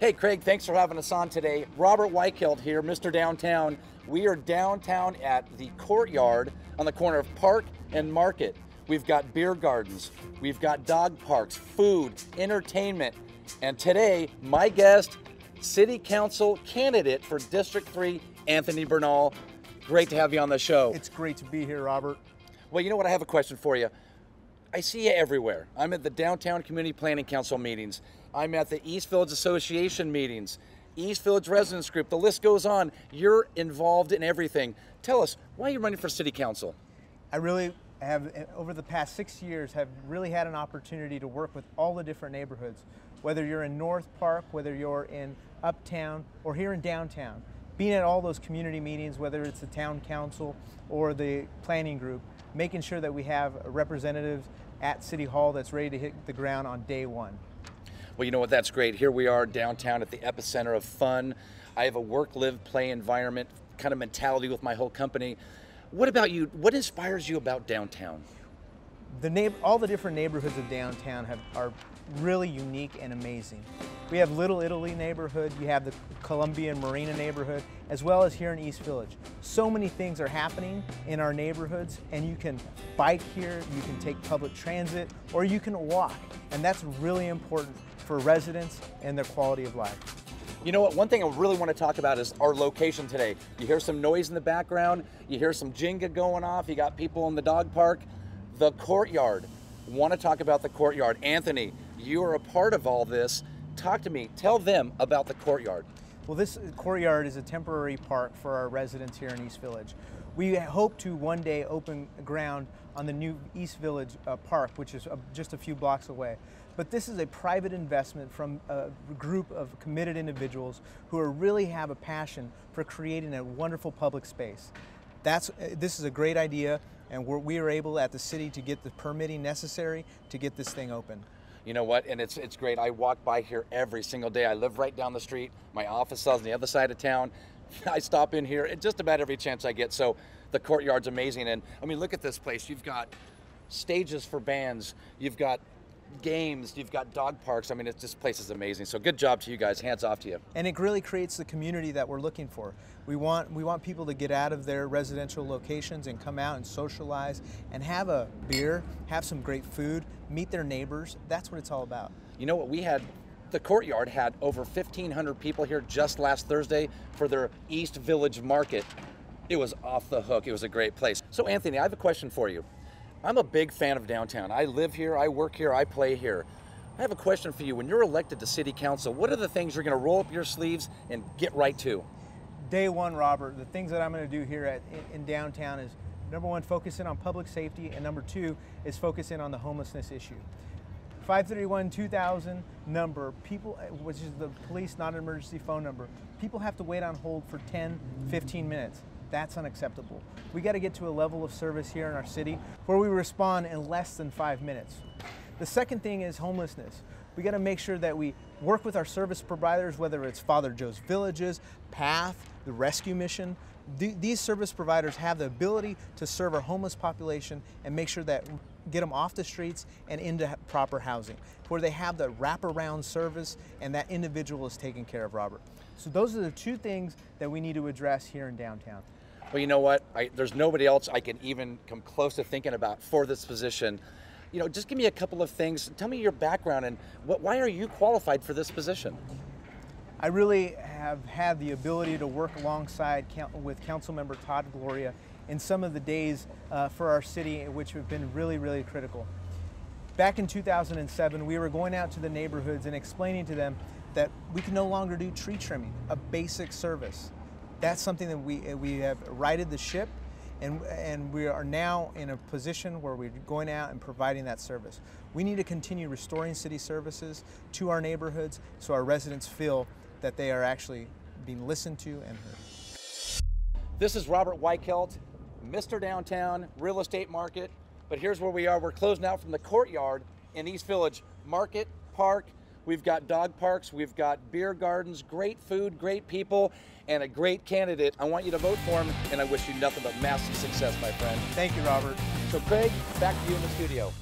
Hey Craig, thanks for having us on today. Robert Weichelt here, Mr. Downtown. We are downtown at the Courtyard on the corner of Park and Market. We've got beer gardens, we've got dog parks, food, entertainment, and today, my guest, City Council candidate for District 3, Anthony Bernal. Great to have you on the show. It's great to be here, Robert. Well, you know what, I have a question for you. I see you everywhere. I'm at the Downtown Community Planning Council meetings. I'm at the East Village Association meetings, East Village Residents Group, the list goes on. You're involved in everything. Tell us, why are you running for City Council? I really have, over the past 6 years, have really had an opportunity to work with all the different neighborhoods, whether you're in North Park, whether you're in Uptown, or here in downtown. Being at all those community meetings, whether it's the town council or the planning group, making sure that we have representatives at City Hall that's ready to hit the ground on day one. Well, you know what, that's great. Here we are downtown at the epicenter of fun. I have a work, live, play environment kind of mentality with my whole company. What about you? What inspires you about downtown? All the different neighborhoods of downtown are really unique and amazing. We have Little Italy neighborhood, you have the Columbian Marina neighborhood, as well as here in East Village. So many things are happening in our neighborhoods, and you can bike here, you can take public transit, or you can walk. And that's really important for residents and their quality of life. You know what, one thing I really want to talk about is our location today. You hear some noise in the background, you hear some Jenga going off, you got people in the dog park. The Courtyard. Want to talk about the Courtyard. Anthony, you are a part of all this. Talk to me, tell them about the Courtyard. Well, this Courtyard is a temporary park for our residents here in East Village. We hope to one day open ground on the new East Village Park, which is just a few blocks away. But this is a private investment from a group of committed individuals who really have a passion for creating a wonderful public space. This is a great idea, and we are able at the city to get the permitting necessary to get this thing open. You know what, and it's great. I walk by here every single day. I live right down the street. My office is on the other side of town. I stop in here just about every chance I get. So the Courtyard's amazing. And I mean, look at this place. You've got stages for bands. You've got games, you've got dog parks. I mean, this place is amazing. So good job to you guys. Hands off to you. And it really creates the community that we're looking for. We want people to get out of their residential locations and come out and socialize and have a beer, have some great food, meet their neighbors. That's what it's all about. You know what, the Courtyard had over 1,500 people here just last Thursday for their East Village Market. It was off the hook. It was a great place. So Anthony, I have a question for you. I'm a big fan of downtown. I live here, I work here, I play here. I have a question for you. When you're elected to City Council, what are the things you're going to roll up your sleeves and get right to? Day one, Robert, the things that I'm going to do here in downtown is, number one, focusing on public safety, and number two is focusing on the homelessness issue. 531-2000 number, which is the police non-emergency phone number. People have to wait on hold for 10, 15 minutes. That's unacceptable. We got to get to a level of service here in our city where we respond in less than 5 minutes. The second thing is homelessness. We got to make sure that we work with our service providers, whether it's Father Joe's Villages, PATH, the Rescue Mission. These service providers have the ability to serve our homeless population and make sure that get them off the streets and into proper housing, where they have the wraparound service and that individual is taken care of, Robert. So those are the two things that we need to address here in downtown. Well, you know what? There's nobody else I can even come close to thinking about for this position. You know, just give me a couple of things. Tell me your background and why are you qualified for this position? I really have had the ability to work alongside with Councilmember Todd Gloria in some of the days for our city, which have been really, really critical. Back in 2007, we were going out to the neighborhoods and explaining to them that we can no longer do tree trimming, a basic service. That's something that we have righted the ship, and we are now in a position where we're going out and providing that service. We need to continue restoring city services to our neighborhoods so our residents feel that they are actually being listened to and heard. This is Robert Weichelt, Mr. Downtown, real estate market, but here's where we are. We're closing out from the Courtyard in East Village Market, Park. We've got dog parks, we've got beer gardens, great food, great people, and a great candidate. I want you to vote for him, and I wish you nothing but massive success, my friend. Thank you, Robert. So Craig, back to you in the studio.